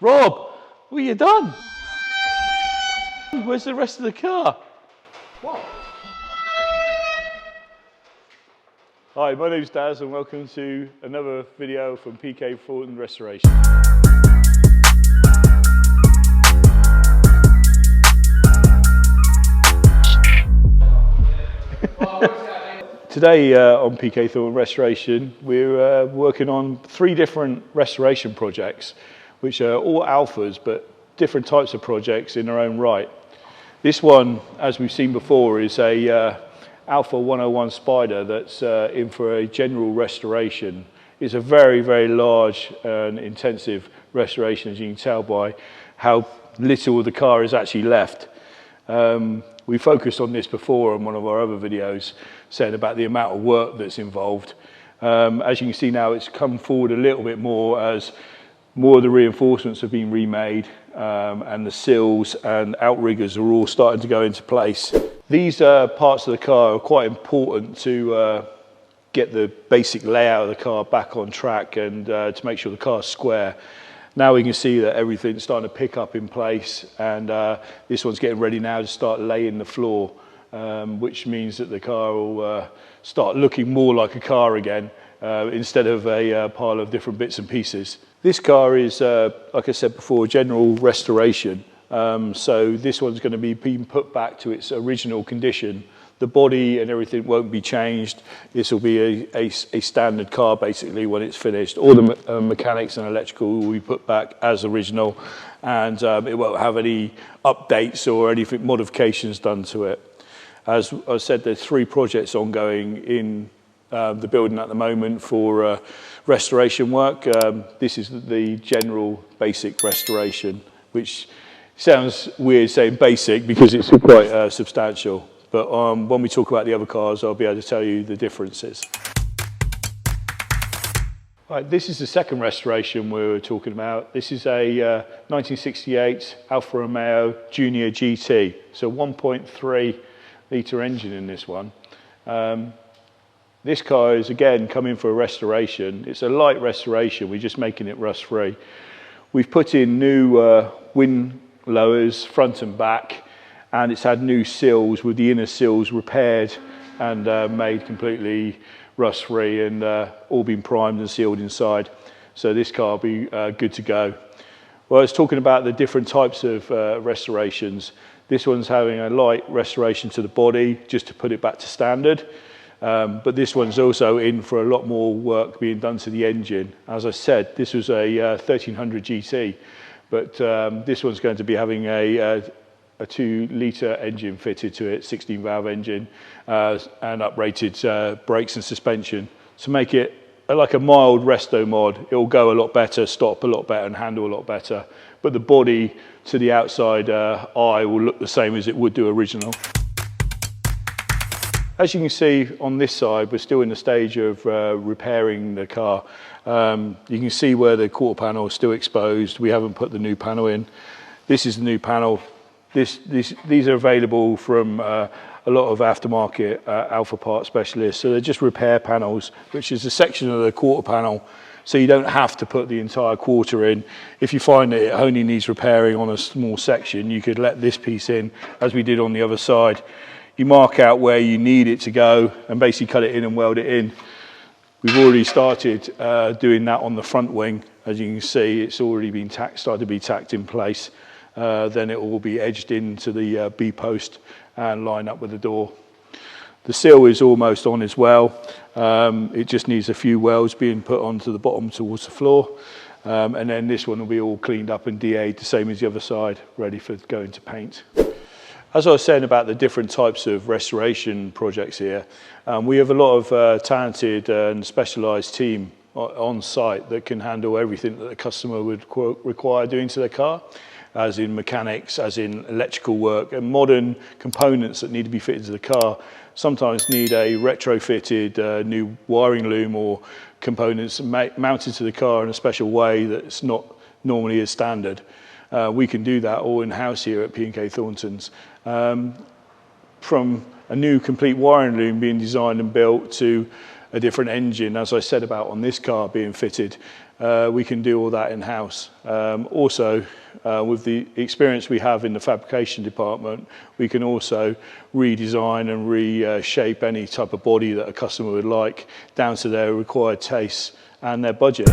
Rob, what have you done? Where's the rest of the car? What? Hi, my name's Daz and welcome to another video from PK Thornton Restoration. Today on PK Thornton Restoration, we're working on 3 different restoration projects, which are all Alfas, but different types of projects in their own right. This one, as we've seen before, is a Alfa 101 Spider that's in for a general restoration. It's a very, very large and intensive restoration, as you can tell by how little of the car is actually left. We focused on this before on one of our other videos, saying about the amount of work that's involved. As you can see now, it's come forward a little bit more as more of the reinforcements have been remade and the sills and outriggers are all starting to go into place. These parts of the car are quite important to get the basic layout of the car back on track and to make sure the car's square. Now we can see that everything's starting to pick up in place, and this one's getting ready now to start laying the floor, which means that the car will start looking more like a car again instead of a pile of different bits and pieces. This car is, like I said before, general restoration. So this one's going to be being put back to its original condition. The body and everything won't be changed. This will be a standard car basically when it's finished. All the mechanics and electrical will be put back as original, and it won't have any updates or anything modifications done to it. As I said, there's 3 projects ongoing in the building at the moment for restoration work. This is the general basic restoration, which sounds weird saying basic because it's quite substantial. But when we talk about the other cars, I'll be able to tell you the differences. Right, this is the second restoration we were talking about. This is a 1968 Alfa Romeo Junior GT. So 1.3 litre engine in this one. This car is again coming for a restoration. It's a light restoration, we're just making it rust free. We've put in new wind lowers front and back, and it's had new sills with the inner sills repaired and made completely rust free and all been primed and sealed inside. So this car will be good to go. Well, I was talking about the different types of restorations. This one's having a light restoration to the body just to put it back to standard. But this one's also in for a lot more work being done to the engine. As I said, this was a 1300 GT, but this one's going to be having a 2-litre engine fitted to it, 16-valve engine, and uprated brakes and suspension to make it like a mild resto mod. It will go a lot better, stop a lot better, and handle a lot better. But the body to the outside eye will look the same as it would do original. As you can see on this side, we're still in the stage of repairing the car. You can see where the quarter panel is still exposed. We haven't put the new panel in. This is the new panel. These are available from a lot of aftermarket Alfa part specialists. So they're just repair panels, which is a section of the quarter panel. So you don't have to put the entire quarter in. If you find that it only needs repairing on a small section, you could let this piece in, as we did on the other side. You mark out where you need it to go and basically cut it in and weld it in. We've already started doing that on the front wing. As you can see, it's already been started to be tacked in place. Then it will be edged into the B-post and line up with the door. The sill is almost on as well. It just needs a few welds being put onto the bottom towards the floor. And then this one will be all cleaned up and DA'd, the same as the other side, ready for going to paint. As I was saying about the different types of restoration projects here, we have a lot of talented and specialised team on site that can handle everything that the customer would require doing to their car, as in mechanics, as in electrical work, and modern components that need to be fitted to the car sometimes need a retrofitted new wiring loom or components mounted to the car in a special way that's not normally as standard. We can do that all in-house here at P&K Thornton's. From a new complete wiring loom being designed and built to a different engine, as I said about on this car being fitted, we can do all that in-house. Also, with the experience we have in the fabrication department, we can also redesign and reshape any type of body that a customer would like down to their required tastes and their budget.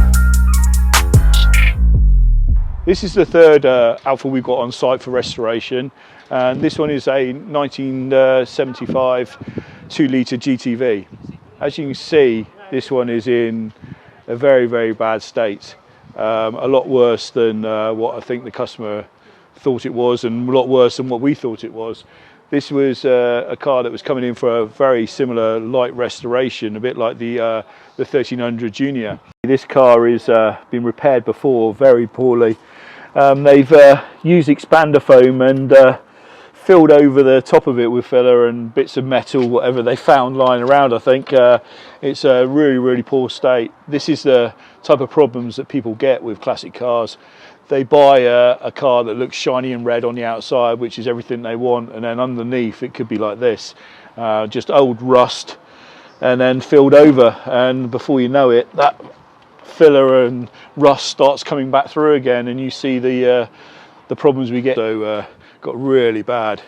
This is the third Alfa we've got on site for restoration, and this one is a 1975 2-litre GTV. As you can see, this one is in a very, very bad state. A lot worse than what I think the customer thought it was, and a lot worse than what we thought it was. This was a car that was coming in for a very similar light restoration, a bit like the 1300 Junior. This car has been repaired before very poorly. They've used expander foam and filled over the top of it with filler and bits of metal, whatever they found lying around. I think it's a really, really poor state. This is the type of problems that people get with classic cars. They buy a car that looks shiny and red on the outside, which is everything they want, and then underneath it could be like this, just old rust and then filled over, and before you know it, that filler and rust starts coming back through again, and you see the problems we get. So got really bad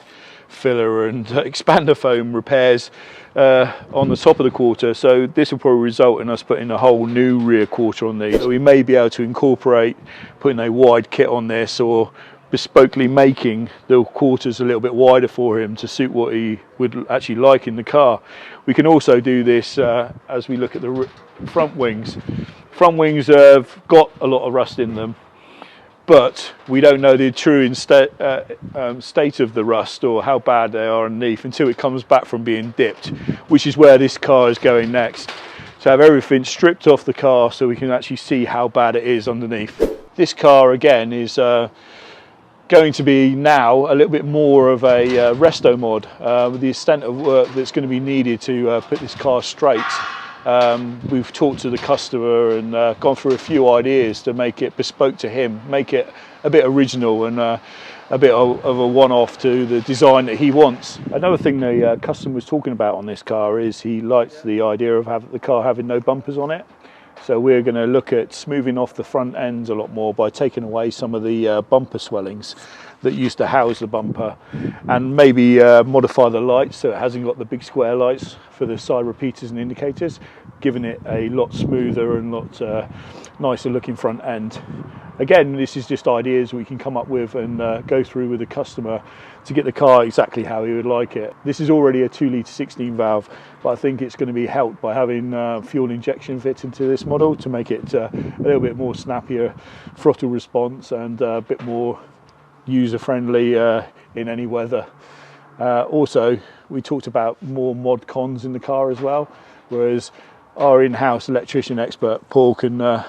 filler and expander foam repairs on the top of the quarter, so this will probably result in us putting a whole new rear quarter on these. So we may be able to incorporate putting a wide kit on this, or bespokely making the quarters a little bit wider for him to suit what he would actually like in the car. We can also do this as we look at the front wings. Front wings have got a lot of rust in them, but we don't know the true state of the rust or how bad they are underneath until it comes back from being dipped, which is where this car is going next. To have everything stripped off the car so we can actually see how bad it is underneath. This car again is going to be now a little bit more of a resto mod, with the extent of work that's going to be needed to put this car straight. We've talked to the customer and gone through a few ideas to make it bespoke to him, make it a bit original and a bit of a one-off to the design that he wants. Another thing the customer was talking about on this car is he likes the idea of the car having no bumpers on it. So we're going to look at smoothing off the front ends a lot more by taking away some of the bumper swellings that used to house the bumper, and maybe modify the lights so it hasn't got the big square lights for the side repeaters and indicators, giving it a lot smoother and lot nicer looking front end. Again, this is just ideas we can come up with and go through with the customer to get the car exactly how he would like it. This is already a 2-litre 16 valve, but I think it's going to be helped by having fuel injection fit into this model to make it a little bit more snappier throttle response and a bit more user-friendly in any weather. Also, we talked about more mod cons in the car as well, whereas our in-house electrician expert Paul can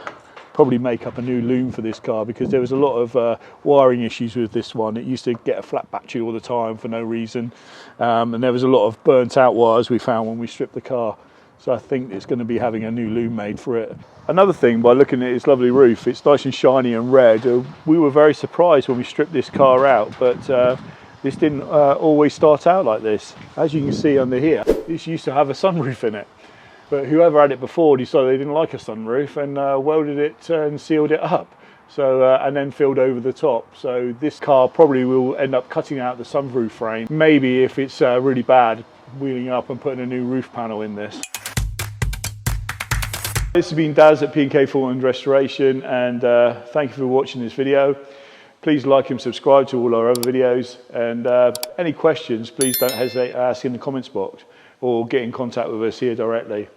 probably make up a new loom for this car, because there was a lot of wiring issues with this one. It used to get a flat battery all the time for no reason, and there was a lot of burnt out wires we found when we stripped the car. So I think it's going to be having a new loom made for it. Another thing, by looking at its lovely roof, it's nice and shiny and red. We were very surprised when we stripped this car out, but this didn't always start out like this. As you can see under here, this used to have a sunroof in it, but whoever had it before decided they didn't like a sunroof and welded it and sealed it up. So and then filled over the top. So this car probably will end up cutting out the sunroof frame. Maybe if it's really bad, wheeling up and putting a new roof panel in this. This has been Daz at P&K Thornton Restoration, and thank you for watching this video. Please like and subscribe to all our other videos, and any questions, please don't hesitate to ask in the comments box or get in contact with us here directly.